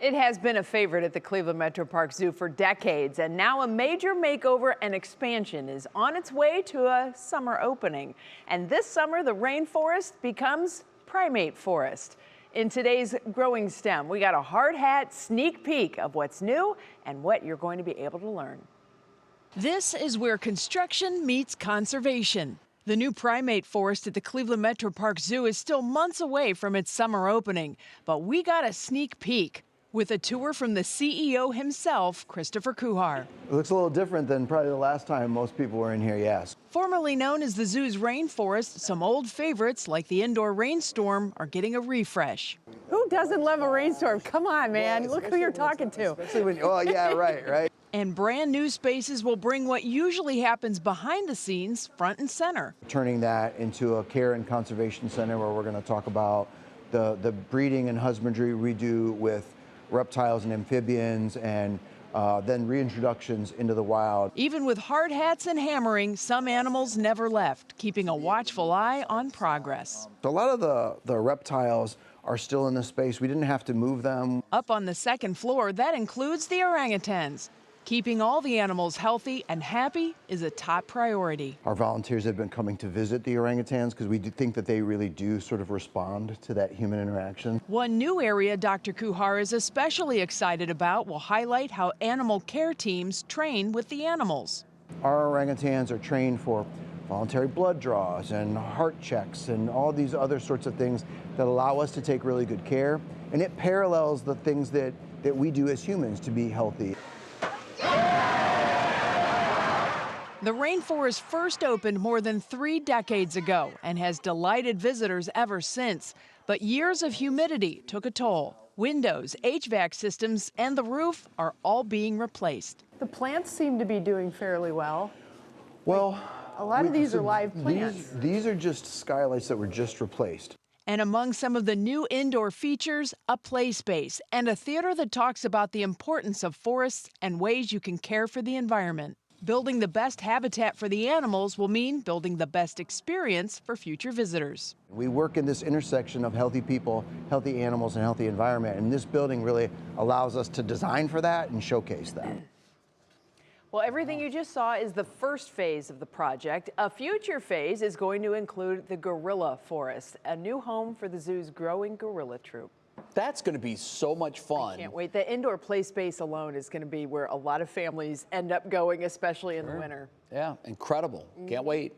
It has been a favorite at the Cleveland Metroparks Zoo for decades, and now a major makeover and expansion is on its way to a summer opening. And this summer, the Rainforest becomes Primate Forest. In today's Growing STEM, we got a hard hat sneak peek of what's new and what you're going to be able to learn. This is where construction meets conservation. The new Primate Forest at the Cleveland Metroparks Zoo is still months away from its summer opening, but we got a sneak peek with a tour from the CEO himself, Christopher Kuhar. It looks a little different than probably the last time most people were in here, yes. Formerly known as the zoo's Rainforest, some old favorites like the indoor rainstorm are getting a refresh. Who doesn't love a rainstorm? Come on, man. Look who you're talking to. Especially when, oh yeah, right. And brand new spaces will bring what usually happens behind the scenes front and center. Turning that into a care and conservation center where we're going to talk about the breeding and husbandry we do with reptiles and amphibians, and then reintroductions into the wild. Even with hard hats and hammering, some animals never left, keeping a watchful eye on progress. A lot of the reptiles are still in the space. We didn't have to move them. Up on the second floor, that includes the orangutans. Keeping all the animals healthy and happy is a top priority. Our volunteers have been coming to visit the orangutans because we do think that they really do sort of respond to that human interaction. One new area Dr. Kuhar is especially excited about will highlight how animal care teams train with the animals. Our orangutans are trained for voluntary blood draws and heart checks and all these other sorts of things that allow us to take really good care. And it parallels the things that we do as humans to be healthy. The Rainforest first opened more than 3 decades ago and has delighted visitors ever since. But years of humidity took a toll. Windows, HVAC systems, and the roof are all being replaced. The plants seem to be doing fairly well. Well, a lot of these are live plants. These are just skylights that were just replaced. And among some of the new indoor features, a play space and a theater that talks about the importance of forests and ways you can care for the environment. Building the best habitat for the animals will mean building the best experience for future visitors. We work in this intersection of healthy people, healthy animals, and healthy environment, and this building really allows us to design for that and showcase that. Well, everything you just saw is the first phase of the project. A future phase is going to include the Gorilla Forest, a new home for the zoo's growing gorilla troop. That's going to be so much fun. I can't wait. The indoor play space alone is going to be where a lot of families end up going, especially in the winter. Yeah, incredible. Can't wait.